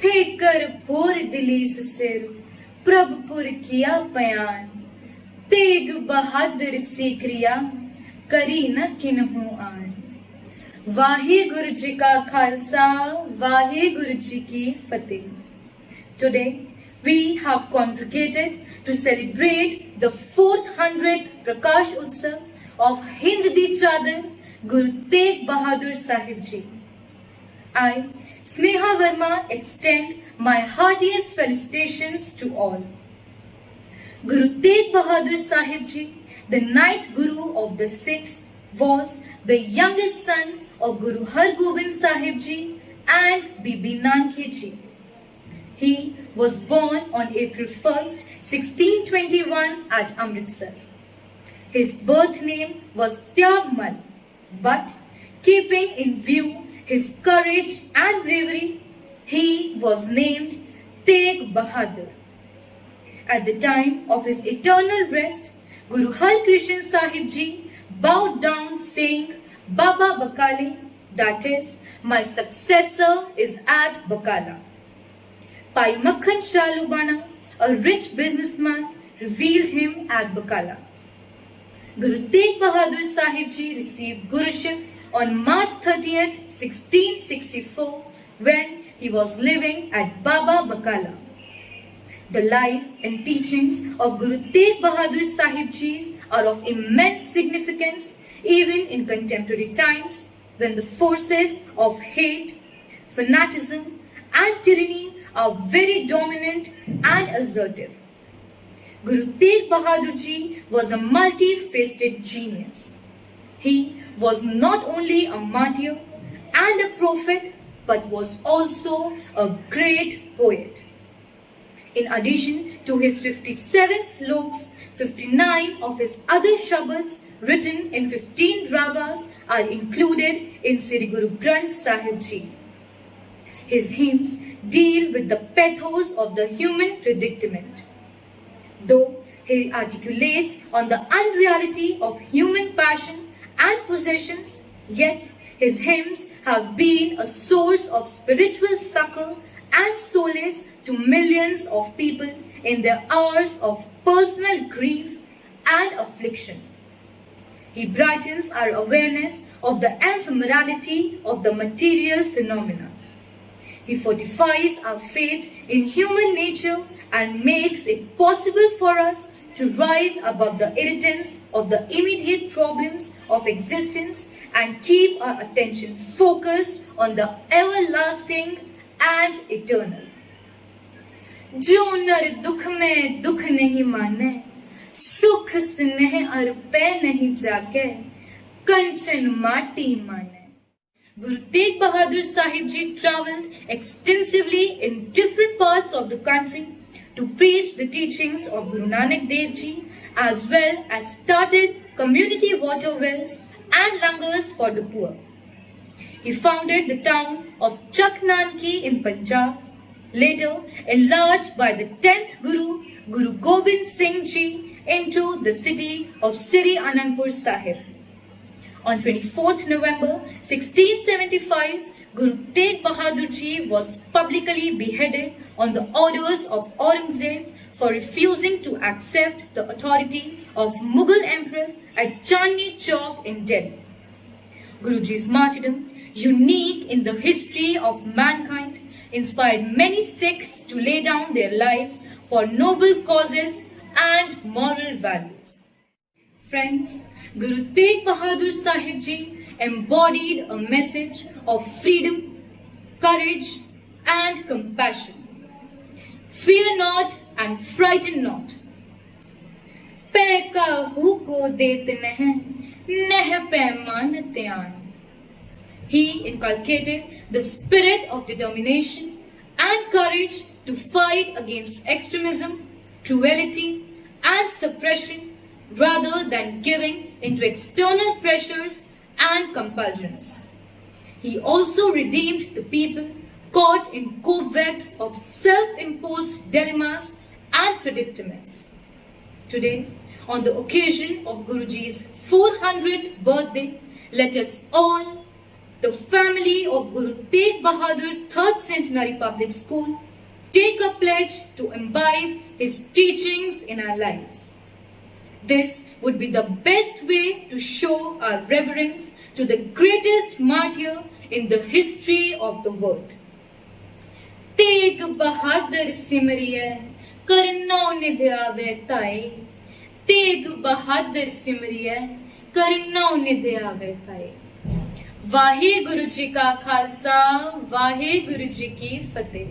थे कर भोर दिलीस सिर प्रभपुर किया पयान तेग बहादुर से क्रिया करी न किन्हू आन। वाहे गुरु जी का खालसा वाहे गुरु जी की फतेह। Today we have congregated to celebrate the 400th Prakash Utsav of Hind Di Chadar Guru Tegh Bahadur Sahib Ji. I, Sneha Verma, extend my heartiest felicitations to all. Guru Tegh Bahadur Sahib Ji, the ninth Guru of the Sikhs, was the youngest son of Guru Har Gobind Sahib Ji and Bibi Nanki Ji. He was born on April 1st, 1621 at Amritsar. His birth name was Tyagmal, but keeping in view his courage and bravery, he was named Tegh Bahadur. At the time of his eternal rest, Guru Har Krishan Sahib Ji bowed down saying, Baba Bakale, that is, my successor is at Bakala. Pai Makhan Shalubana, a rich businessman, revealed him at Bakala. Guru Tegh Bahadur Sahib Ji received Guruship on March 30th, 1664, when he was living at Baba Bakala. The life and teachings of Guru Tegh Bahadur Sahib Ji are of immense significance even in contemporary times when the forces of hate, fanaticism and tyranny are very dominant and assertive. Guru Tegh Bahadur Ji was a multi-faceted genius. He was not only a martyr and a prophet but was also a great poet. In addition to his 57 sloks, 59 of his other shabads written in 15 ragas are included in Sri Guru Granth Sahib Ji. His hymns deal with the pathos of the human predicament. Though he articulates on the unreality of human passion and possessions, yet his hymns have been a source of spiritual succor and solace to millions of people in their hours of personal grief and affliction. He brightens our awareness of the ephemerality of the material phenomena. He fortifies our faith in human nature and makes it possible for us to rise above the irritants of the immediate problems of existence and keep our attention focused on the everlasting and eternal. जो नर दुख में दुख नहीं माने, सुख स्नेह अर्पे नहीं जाके, कंचन माटी माने. Guru Tegh Bahadur Sahib Ji travelled extensively in different parts of the country to preach the teachings of Guru Nanak Dev Ji, as well as started community water wells and langars for the poor. He founded the town of Chak Nanki in Punjab, later enlarged by the 10th Guru, Guru Gobind Singh Ji, into the city of Sri Anandpur Sahib. On 24th November 1675, Guru Tegh Bahadur Ji was publicly beheaded on the orders of Aurangzeb for refusing to accept the authority of Mughal Emperor at Chandni Chowk in Delhi. Guruji's martyrdom, unique in the history of mankind, inspired many Sikhs to lay down their lives for noble causes and moral values. Friends, Guru Tegh Bahadur Sahib Ji embodied a message of freedom, courage and compassion. Fear not and frighten not. Pe kahu ko det neh paiman tyan. He inculcated the spirit of determination and courage to fight against extremism, cruelty and suppression rather than giving into external pressures and compulsions. He also redeemed the people caught in cobwebs of self-imposed dilemmas and predicaments. Today, on the occasion of Guruji's 400th birthday, let us all the family of Guru Tegh Bahadur 3rd Centenary Public School take a pledge to imbibe his teachings in our lives. This would be the best way to show our reverence to the greatest martyr in the history of the world. Tegh Bahadur simriye karnau nidhyaave tae. Tegh Bahadur simriye karnau nidhyaave tae. Wahe Guru जी का खालसा, वाहे गुरु जी की फतेह।